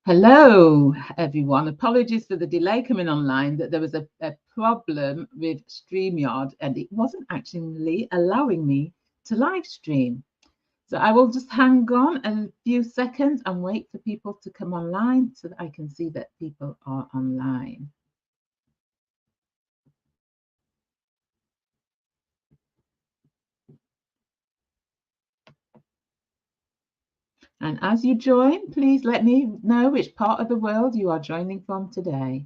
Hello, everyone. Apologies for the delay coming online, that there was a problem with StreamYard and it wasn't actually allowing me to live stream. So I will just hang on a few seconds and wait for people to come online so that I can see that people are online. And as you join, please let me know which part of the world you are joining from today.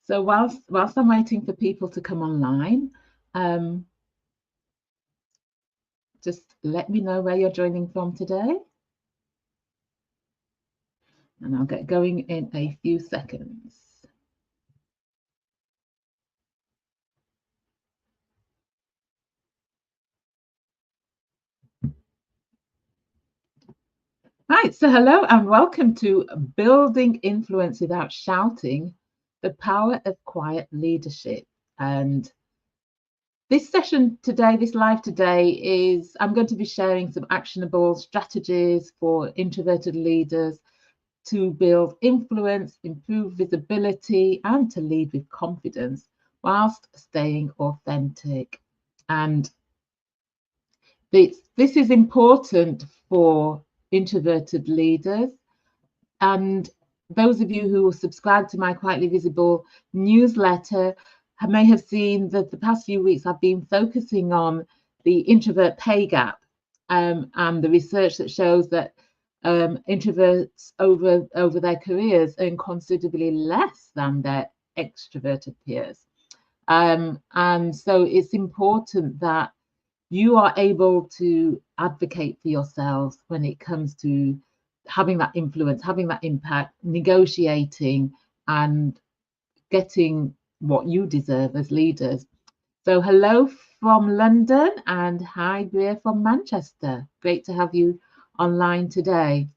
So whilst I'm waiting for people to come online, just let me know where you're joining from today. And I'll get going in a few seconds. Right, so hello and welcome to Building Influence Without Shouting, the Power of Quiet Leadership. And this session today, this live today, is I'm going to be sharing some actionable strategies for introverted leaders to build influence, improve visibility, and to lead with confidence whilst staying authentic. And this is important for introverted leaders. And those of you who subscribe to my Quietly Visible newsletter may have seen that the past few weeks I've been focusing on the introvert pay gap and the research that shows that introverts over their careers earn considerably less than their extroverted peers. And so it's important that you are able to advocate for yourselves when it comes to having that influence, having that impact, negotiating and getting what you deserve as leaders. So hello from London and hi Greer from Manchester. Great to have you online today.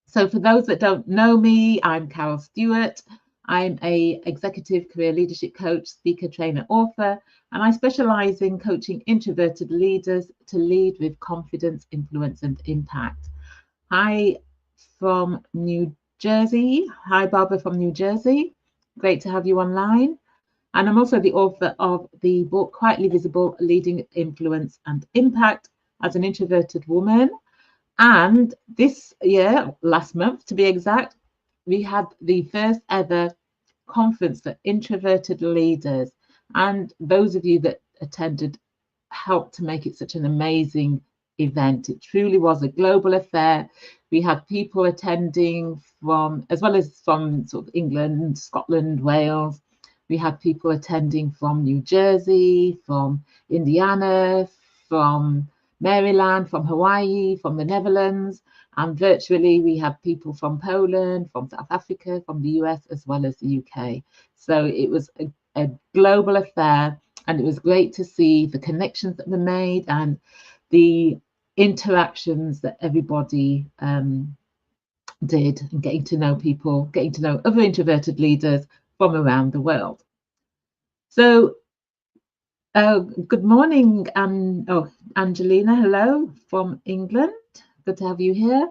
So for those that don't know me, I'm Carol Stewart. I'm a executive career leadership coach, speaker, trainer, author, and I specialize in coaching introverted leaders to lead with confidence, influence, and impact. Hi from New Jersey. Hi, Barbara from New Jersey. Great to have you online. And I'm also the author of the book, Quietly Visible, Leading Influence and Impact as an Introverted Woman. And this year, last month to be exact, we had the first ever conference for introverted leaders. And those of you that attended helped to make it such an amazing event. It truly was a global affair. We had people attending from, as well as from sort of England, Scotland, Wales. We had people attending from New Jersey, from Indiana, from Maryland, from Hawaii, from the Netherlands, and virtually we had people from Poland, from South Africa, from the US, as well as the UK. So it was a global affair, and it was great to see the connections that were made and the interactions that everybody did, and getting to know people, getting to know other introverted leaders from around the world. So good morning, Angelina, hello from England. Good to have you here.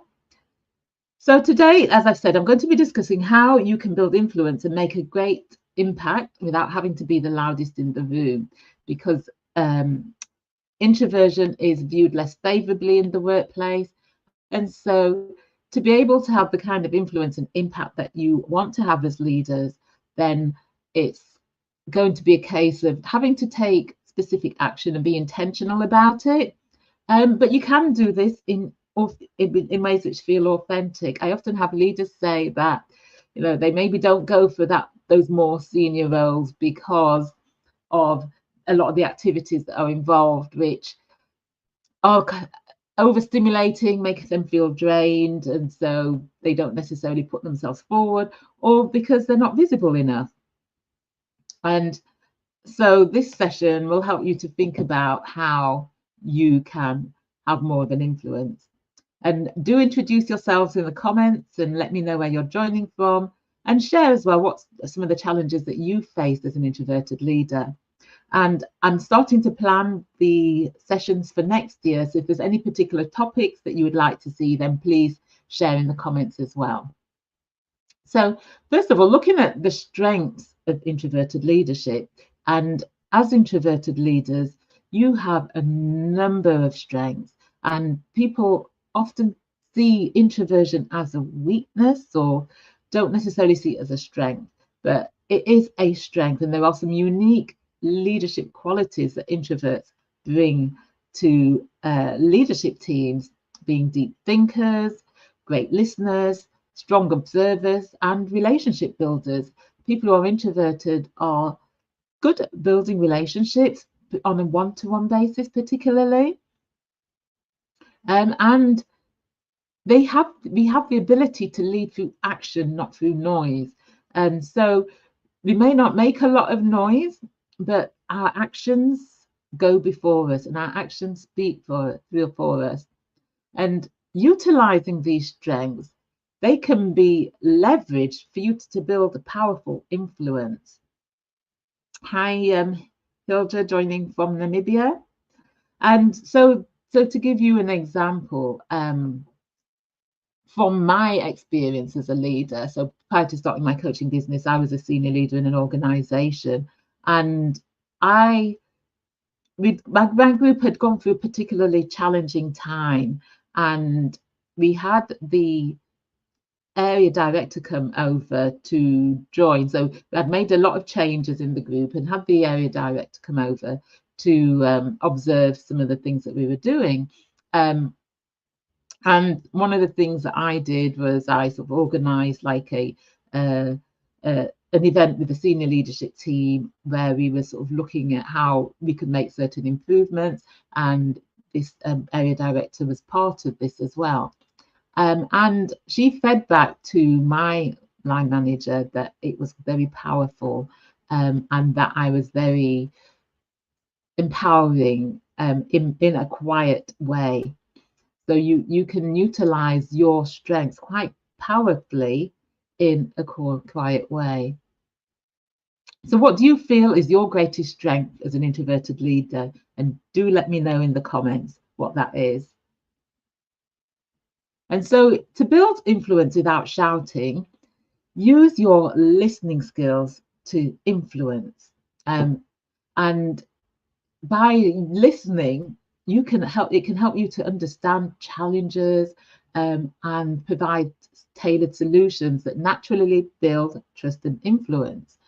So today, as I've said, I'm going to be discussing how you can build influence and make a great impact without having to be the loudest in the room, because introversion is viewed less favorably in the workplace. And so to be able to have the kind of influence and impact that you want to have as leaders, then it's going to be a case of having to take specific action and be intentional about it. But you can do this in ways which feel authentic. I often have leaders say that, you know, they maybe don't go for those more senior roles because of a lot of the activities that are involved, which are overstimulating, making them feel drained, and so they don't necessarily put themselves forward, or because they're not visible enough. And so this session will help you to think about how you can have more of an influence. And do introduce yourselves in the comments and let me know where you're joining from, and share as well what's some of the challenges that you faced as an introverted leader. And I'm starting to plan the sessions for next year. So if there's any particular topics that you would like to see, then please share in the comments as well. So first of all, looking at the strengths of introverted leadership, and as introverted leaders, you have a number of strengths, and people often see introversion as a weakness or don't necessarily see it as a strength, but it is a strength, and there are some unique leadership qualities that introverts bring to leadership teams, being deep thinkers, great listeners, strong observers, and relationship builders. People who are introverted are good at building relationships on a one-to-one basis, particularly. And we have the ability to lead through action, not through noise. And so we may not make a lot of noise, but our actions go before us, and our actions speak for us. And utilizing these strengths, they can be leveraged for you to build a powerful influence. Hi, Hilda, joining from Namibia. And so to give you an example, from my experience as a leader, so prior to starting my coaching business, I was a senior leader in an organization, and my group had gone through a particularly challenging time, and we had the area director come over to join. So we had made a lot of changes in the group and had the area director come over to observe some of the things that we were doing. And one of the things that I did was I sort of organised like an event with the senior leadership team where we were sort of looking at how we could make certain improvements, and this area director was part of this as well. And she fed back to my line manager that it was very powerful, and that I was very empowering in a quiet way. So you can utilize your strengths quite powerfully in a quiet way. So what do you feel is your greatest strength as an introverted leader? And do let me know in the comments what that is. And so to build influence without shouting, use your listening skills to influence. And by listening, it can help you to understand challenges and provide tailored solutions that naturally build trust and influence.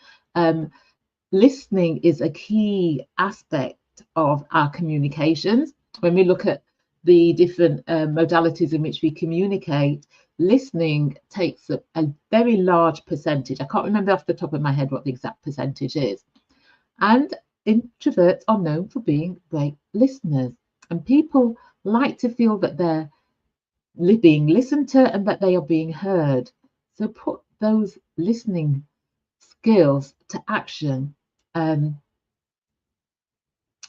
Listening is a key aspect of our communications. When we look at the different modalities in which we communicate, listening takes a very large percentage. I can't remember off the top of my head what the exact percentage is. And introverts are known for being great listeners, and people like to feel that they're being listened to and that they are being heard. So put those listening skills to action,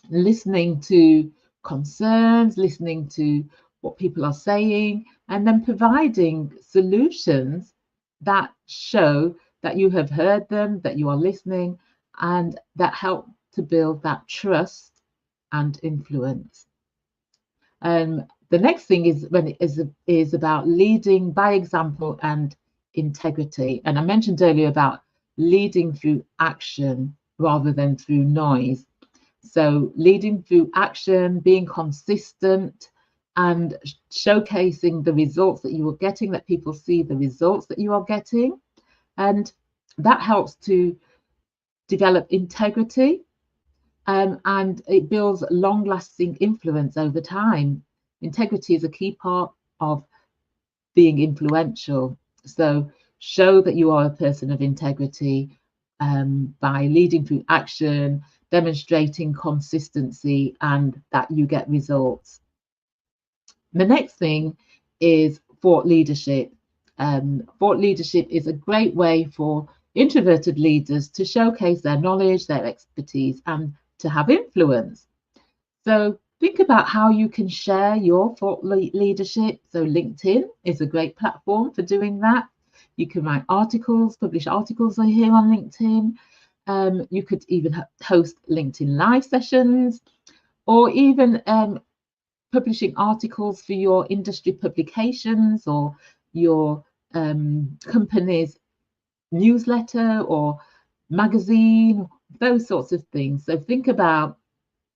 listening to concerns, listening to what people are saying, and then providing solutions that show that you have heard them, that you are listening, and that help to build that trust and influence. The next thing is about leading by example and integrity. And I mentioned earlier about leading through action rather than through noise. So leading through action, being consistent, and showcasing the results that you are getting, that people see the results that you are getting. And that helps to develop integrity, and it builds long-lasting influence over time. Integrity is a key part of being influential. So show that you are a person of integrity by leading through action, demonstrating consistency, and that you get results. The next thing is thought leadership. Thought leadership is a great way for introverted leaders to showcase their knowledge, their expertise, and to have influence. So Think about how you can share your thought leadership. So LinkedIn is a great platform for doing that. You can write articles, publish articles here on LinkedIn. You could even host LinkedIn live sessions, or even publishing articles for your industry publications or your company's newsletter or magazine, those sorts of things. So think about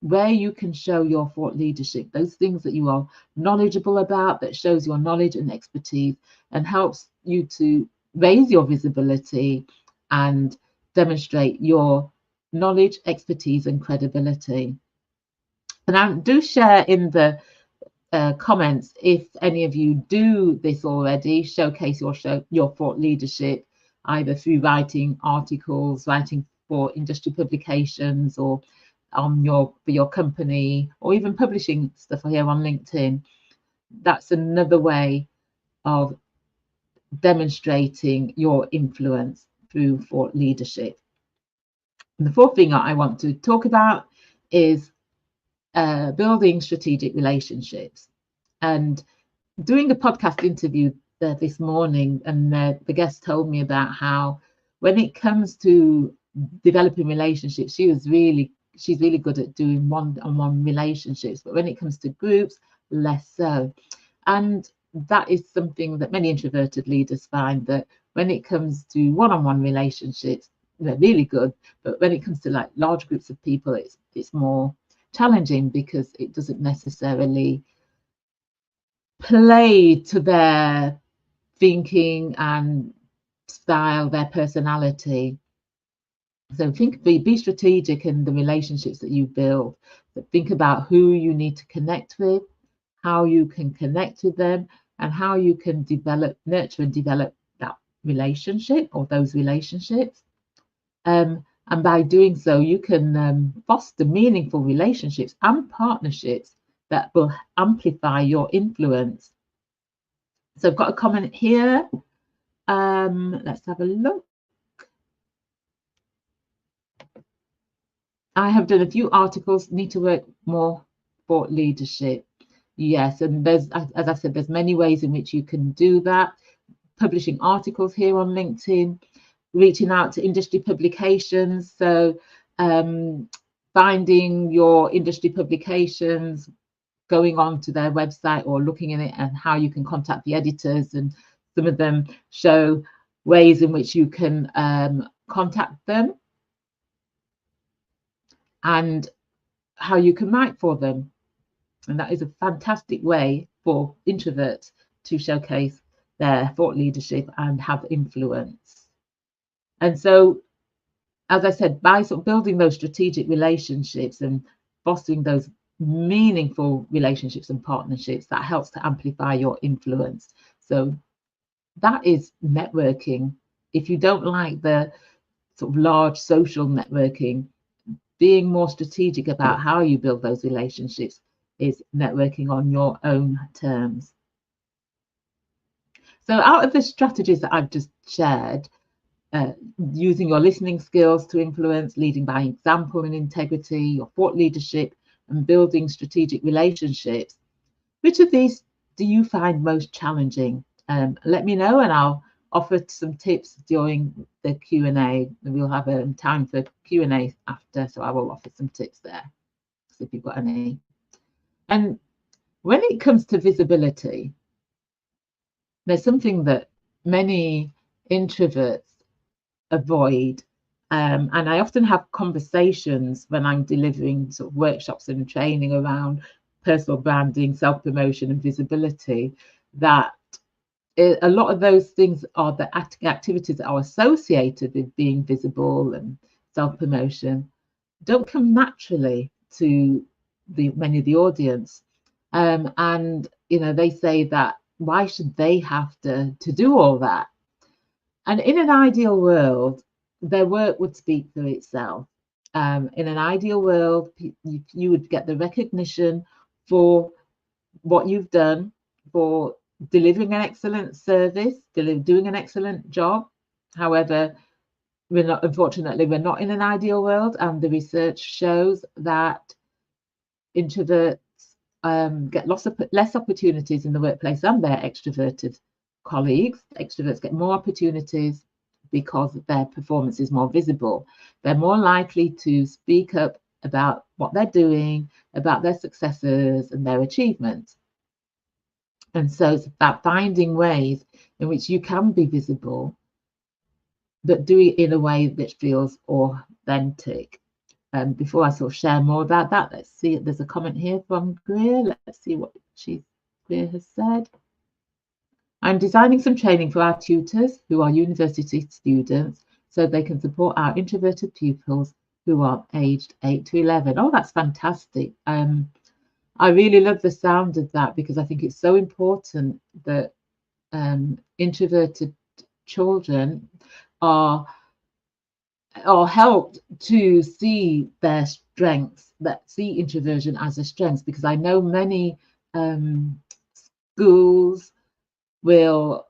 where you can show your thought leadership, those things that you are knowledgeable about, that shows your knowledge and expertise and helps you to raise your visibility and demonstrate your knowledge, expertise, and credibility. And I do share in the comments if any of you do this already, showcase your thought leadership either through writing articles, writing for industry publications, or on for your company, or even publishing stuff here on LinkedIn. That's another way of demonstrating your influence through thought leadership. And the fourth thing I want to talk about is building strategic relationships. And doing a podcast interview this morning, and the guest told me about how when it comes to developing relationships, she's really good at doing one-on-one relationships, but when it comes to groups, less so. And that is something that many introverted leaders find, that when it comes to one-on-one relationships, they're really good, but when it comes to like large groups of people, it's more challenging because it doesn't necessarily play to their thinking and style, their personality. So be strategic in the relationships that you build. But think about who you need to connect with, how you can connect with them, and how you can nurture and develop that relationship or those relationships. And by doing so, you can foster meaningful relationships and partnerships that will amplify your influence. So I've got a comment here. Let's have a look. I have done a few articles, need to work more for leadership. Yes, and there's, as I said, there's many ways in which you can do that. Publishing articles here on LinkedIn, reaching out to industry publications. So finding your industry publications, going on to their website or looking in it, and how you can contact the editors, and some of them show ways in which you can contact them and how you can write for them. And that is a fantastic way for introverts to showcase their thought leadership and have influence. And so, as I said, by sort of building those strategic relationships and fostering those meaningful relationships and partnerships, that helps to amplify your influence. So that is networking. If you don't like the sort of large social networking, being more strategic about how you build those relationships is networking on your own terms. So out of the strategies that I've just shared, using your listening skills to influence, leading by example and integrity, your thought leadership, and building strategic relationships, which of these do you find most challenging? Let me know, and I'll offer some tips during the Q&A. We'll have a time for Q&A after, so I will offer some tips there, so if you've got any. And when it comes to visibility, there's something that many introverts avoid. And I often have conversations when I'm delivering sort of workshops and training around personal branding, self-promotion, and visibility, that a lot of those things are the activities that are associated with being visible and self-promotion don't come naturally to many of the audience. And they say that why should they have to do all that? And in an ideal world, their work would speak for itself. In an ideal world, you would get the recognition for what you've done, for delivering an excellent service, doing an excellent job. However, unfortunately, we're not in an ideal world, and the research shows that introverts get less opportunities in the workplace than their extroverted colleagues. Extroverts get more opportunities because their performance is more visible. They're more likely to speak up about what they're doing, about their successes and their achievements. And so it's about finding ways in which you can be visible, but do it in a way that feels authentic. Before I sort of share more about that, let's see, there's a comment here from Greer. Let's see what Greer has said. I'm designing some training for our tutors who are university students so they can support our introverted pupils who are aged 8 to 11. Oh, that's fantastic. I really love the sound of that because I think it's so important that introverted children are helped to see their strengths, that see introversion as a strength, because I know many schools will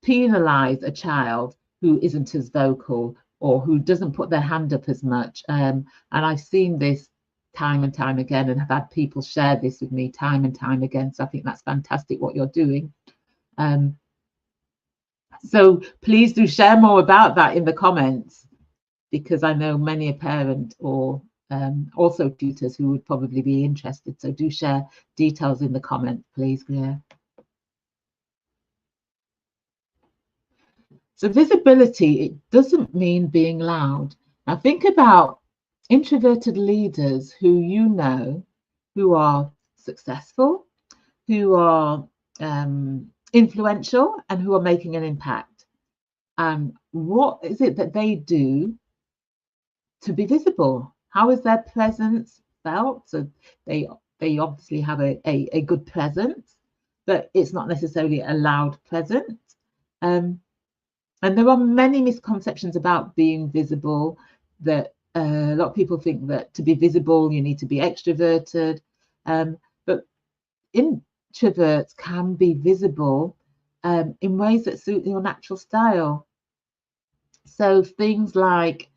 penalize a child who isn't as vocal or who doesn't put their hand up as much. And I've seen this time and time again and have had people share this with me time and time again. So I think that's fantastic what you're doing. So please do share more about that in the comments, because I know many a parent or also tutors who would probably be interested. So do share details in the comments, please, Greer. So visibility, it doesn't mean being loud. Now think about introverted leaders who you know, who are successful, who are influential, and who are making an impact. And what is it that they do to be visible? How is their presence felt? So they obviously have a good presence, but it's not necessarily a loud presence. And there are many misconceptions about being visible, that a lot of people think that to be visible, you need to be extroverted. But introverts can be visible in ways that suit your natural style. So things like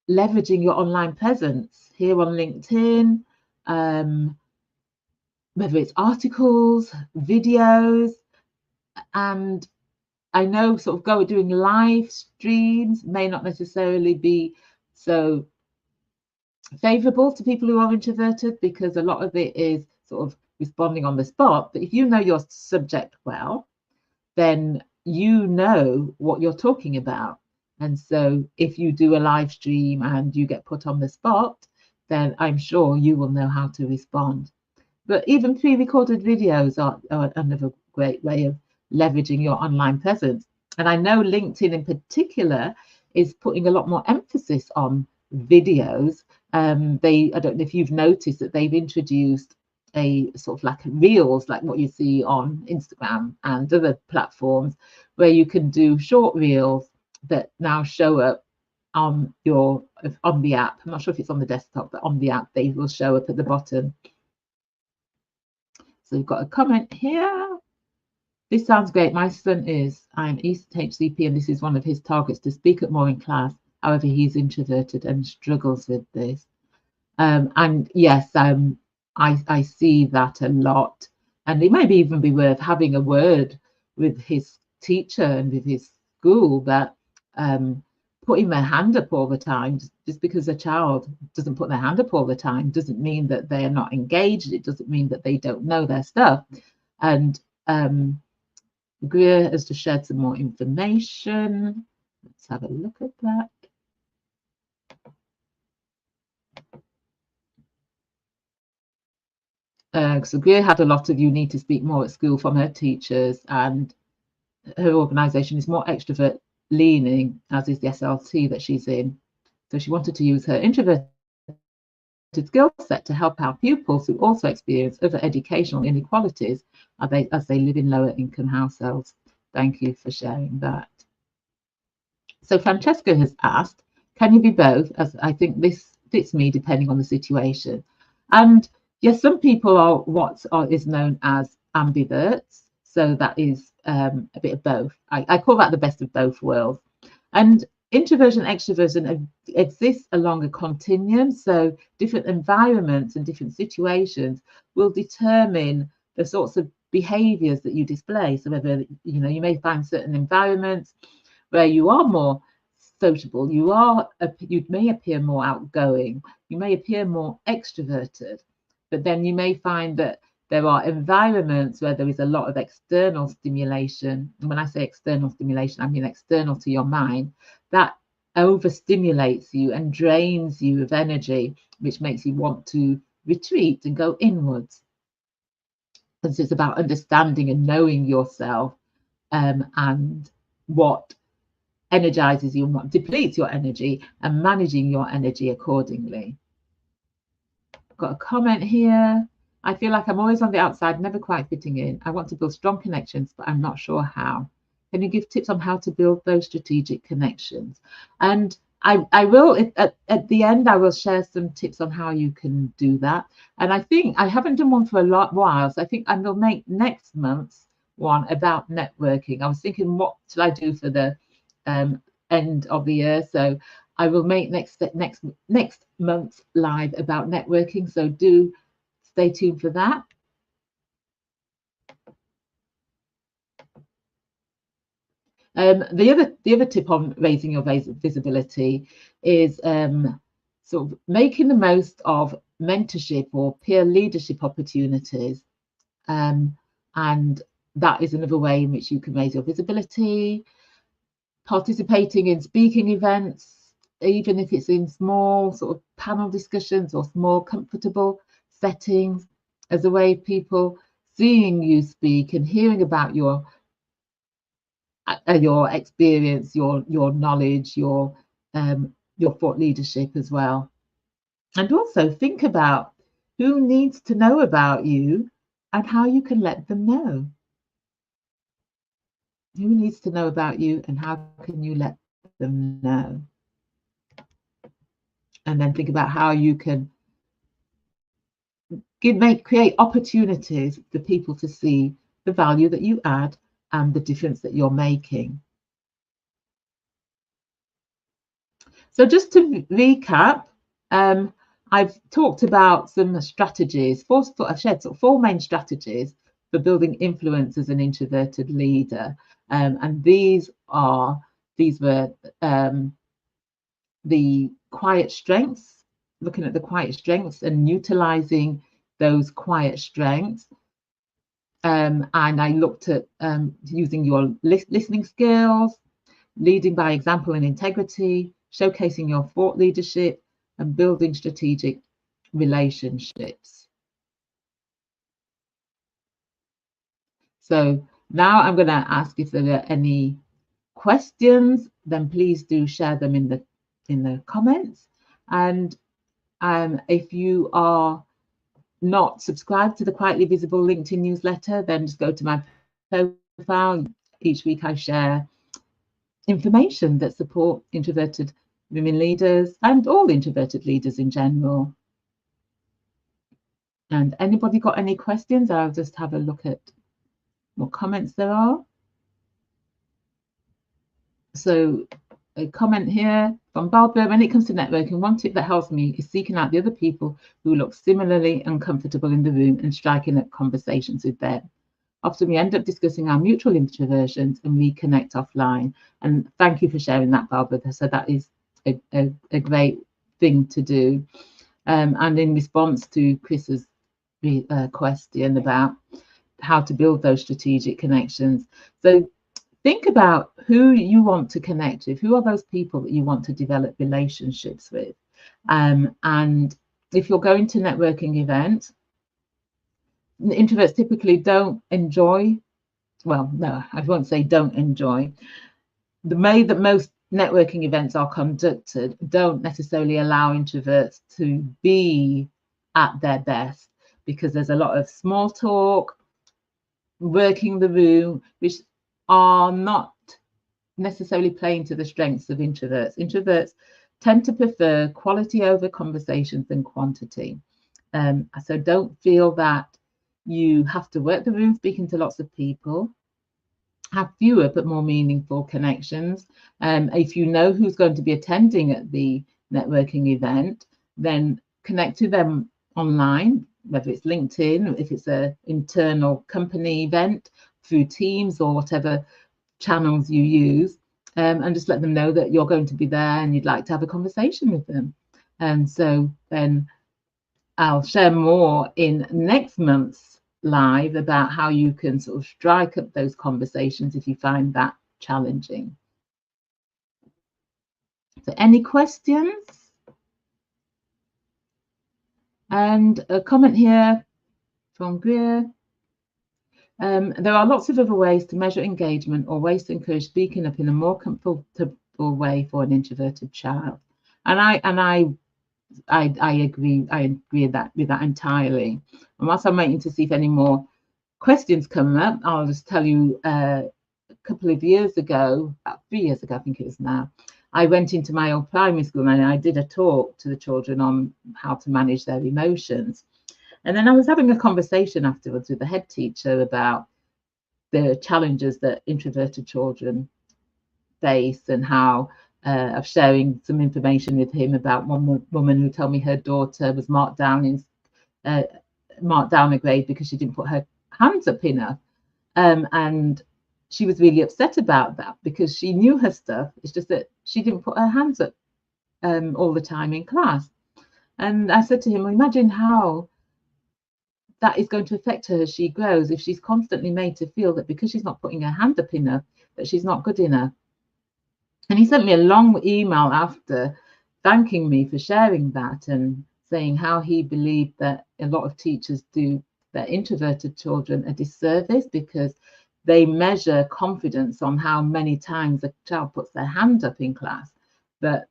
leveraging your online presence here on LinkedIn, whether it's articles, videos, and I know sort of doing live streams may not necessarily be so favorable to people who are introverted, because a lot of it is sort of responding on the spot. But if you know your subject well, then you know what you're talking about. And so if you do a live stream and you get put on the spot, then I'm sure you will know how to respond. But even pre-recorded videos are another great way of leveraging your online presence. And I know LinkedIn in particular is putting a lot more emphasis on videos. I don't know if you've noticed that they've introduced a sort of like reels, like what you see on Instagram and other platforms, where you can do short reels that now show up on the app. I'm not sure if it's on the desktop, but on the app they will show up at the bottom. So we've got a comment here. This sounds great. My son I'm East HCP, and this is one of his targets, to speak up more in class. However, he's introverted and struggles with this. And yes, I see that a lot. And it might even be worth having a word with his teacher and with his school that putting their hand up all the time, just because a child doesn't put their hand up all the time, doesn't mean that they are not engaged. It doesn't mean that they don't know their stuff. And Greer has just shared some more information. Let's have a look at that. So Greer had a lot of "you need to speak more" at school from her teachers, and her organisation is more extrovert leaning, as is the SLT that she's in. So she wanted to use her introverted skill set to help our pupils who also experience other educational inequalities as they live in lower income households. Thank you for sharing that. So Francesca has asked, can you be both? As I think this fits me depending on the situation. And yes, some people are what is known as ambiverts. So that is a bit of both. I call that the best of both worlds. And Introversion and extroversion exist along a continuum, so different environments and different situations will determine the sorts of behaviors that you display. So whether you may find certain environments where you are more sociable, you may appear more outgoing, you may appear more extroverted, but then you may find that there are environments where there is a lot of external stimulation. And when I say external stimulation, I mean external to your mind, that overstimulates you and drains you of energy, which makes you want to retreat and go inwards. Because it's about understanding and knowing yourself, and what energizes you and what depletes your energy, and managing your energy accordingly. Got a comment here. I feel like I'm always on the outside, never quite fitting in. I want to build strong connections, but I'm not sure how. Can you give tips on how to build those strategic connections? And I will, at the end, I will share some tips on how you can do that. And I think I haven't done one for a while, so I think I will make next month's one about networking. I was thinking, what should I do for the end of the year? So I will make next month's live about networking. So do stay tuned for that. The other tip on raising your visibility is sort of making the most of mentorship or peer leadership opportunities, and that is another way in which you can raise your visibility. Participating in speaking events, even if it's in small sort of panel discussions or small comfortable settings, as a way of people seeing you speak and hearing about your experience, your knowledge, your thought leadership as well. And also think about who needs to know about you and how you can let them know. Who needs to know about you and how can you let them know? And then think about how you can create opportunities for people to see the value that you add and the difference that you're making. So just to recap, I've talked about some strategies. I've shared sort of 4 main strategies for building influence as an introverted leader, and these were the quiet strengths, looking at the quiet strengths and utilizing those quiet strengths. And I looked at using your listening skills, leading by example and integrity, showcasing your thought leadership, and building strategic relationships. So now I'm going to ask if there are any questions. Then please do share them in the comments. And if you are not subscribed to the Quietly Visible LinkedIn newsletter, then just go to my profile. Each week I share information that support introverted women leaders and all introverted leaders in general. And anybody got any questions? I'll just have a look at what comments there are. So a comment here from Barbara: when it comes to networking, one tip that helps me is seeking out the other people who look similarly uncomfortable in the room and striking up conversations with them. Often we end up discussing our mutual introversions and reconnect offline. And thank you for sharing that, Barbara. So that is a great thing to do. And in response to Chris's question about how to build those strategic connections. So think about who you want to connect with. Who are those people that you want to develop relationships with? And if you're going to networking events, introverts typically don't enjoy, well, no, I won't say don't enjoy. The way that most networking events are conducted don't necessarily allow introverts to be at their best, because there's a lot of small talk, working the room, which are not necessarily playing to the strengths of introverts. Introverts tend to prefer quality over conversations than quantity. So don't feel that you have to work the room speaking to lots of people. have fewer but more meaningful connections. If you know who's going to be attending at the networking event, then connect to them online, whether it's LinkedIn, if it's an internal company event, through Teams or whatever channels you use, and just let them know that you're going to be there and you'd like to have a conversation with them. And so then I'll share more in next month's live about how you can sort of strike up those conversations if you find that challenging. So any questions? And a comment here from Greer. There are lots of other ways to measure engagement or ways to encourage speaking up in a more comfortable way for an introverted child. And I agree. I agree with that entirely. And whilst I'm waiting to see if any more questions come up, I'll just tell you a couple of years ago, about 3 years ago, I think it is now, I went into my old primary school and I did a talk to the children on how to manage their emotions. And then I was having a conversation afterwards with the head teacher about the challenges that introverted children face and how of sharing some information with him about one woman who told me her daughter was marked down a grade because she didn't put her hands up enough. And she was really upset about that because she knew her stuff. It's just that she didn't put her hands up all the time in class. And I said to him, well, imagine how that is going to affect her as she grows if she's constantly made to feel that because she's not putting her hand up enough, that she's not good enough. And he sent me a long email after thanking me for sharing that and saying how he believed that a lot of teachers do their introverted children a disservice because they measure confidence on how many times a child puts their hand up in class, but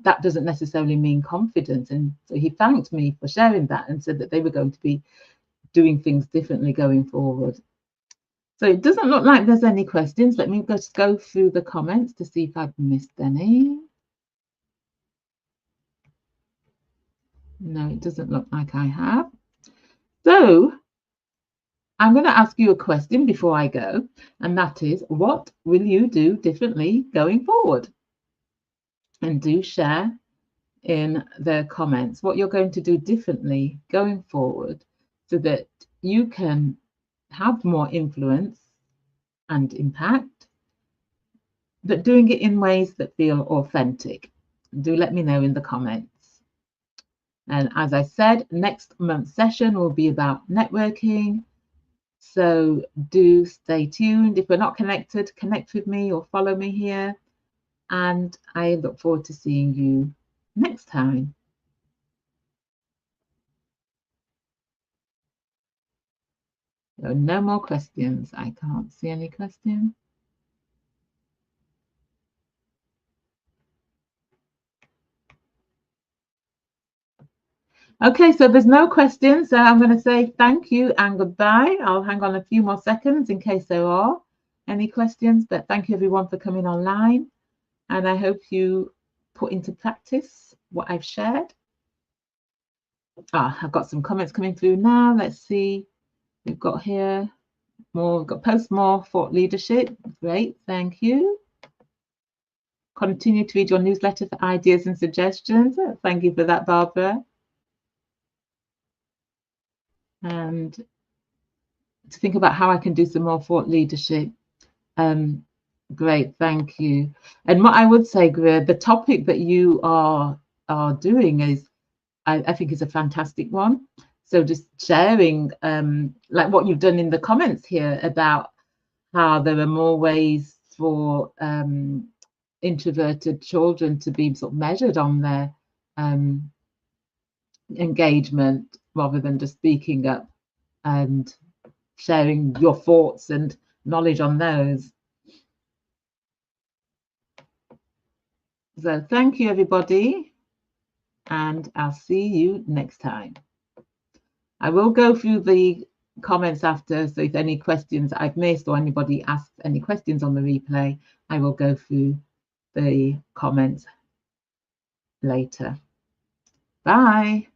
that doesn't necessarily mean confidence. And so he thanked me for sharing that and said that they were going to be doing things differently going forward. So it doesn't look like there's any questions. Let me just go through the comments to see if I've missed any. No, it doesn't look like I have. So I'm going to ask you a question before I go, and that is, what will you do differently going forward? And do share in the comments what you're going to do differently going forward so that you can have more influence and impact, but doing it in ways that feel authentic. Do let me know in the comments. And as I said, next month's session will be about networking. So do stay tuned. If we're not connected, connect with me or follow me here. And I look forward to seeing you next time. There are no more questions. I can't see any questions. Okay, so there's no questions. So I'm going to say thank you and goodbye. I'll hang on a few more seconds in case there are any questions, but thank you everyone for coming online. And I hope you put into practice what I've shared. I've got some comments coming through now. Let's see. We've got here more, we've got post more thought leadership. Great, thank you. Continue to read your newsletter for ideas and suggestions. Thank you for that, Barbara. And to think about how I can do some more thought leadership. Great, thank you. And what I would say, Greer, the topic that you are doing is, I think is a fantastic one. So just sharing like what you've done in the comments here about how there are more ways for introverted children to be sort of measured on their engagement rather than just speaking up and sharing your thoughts and knowledge on those. So thank you, everybody, and I'll see you next time. I will go through the comments after, so if any questions I've missed or anybody asks any questions on the replay, I will go through the comments later. Bye.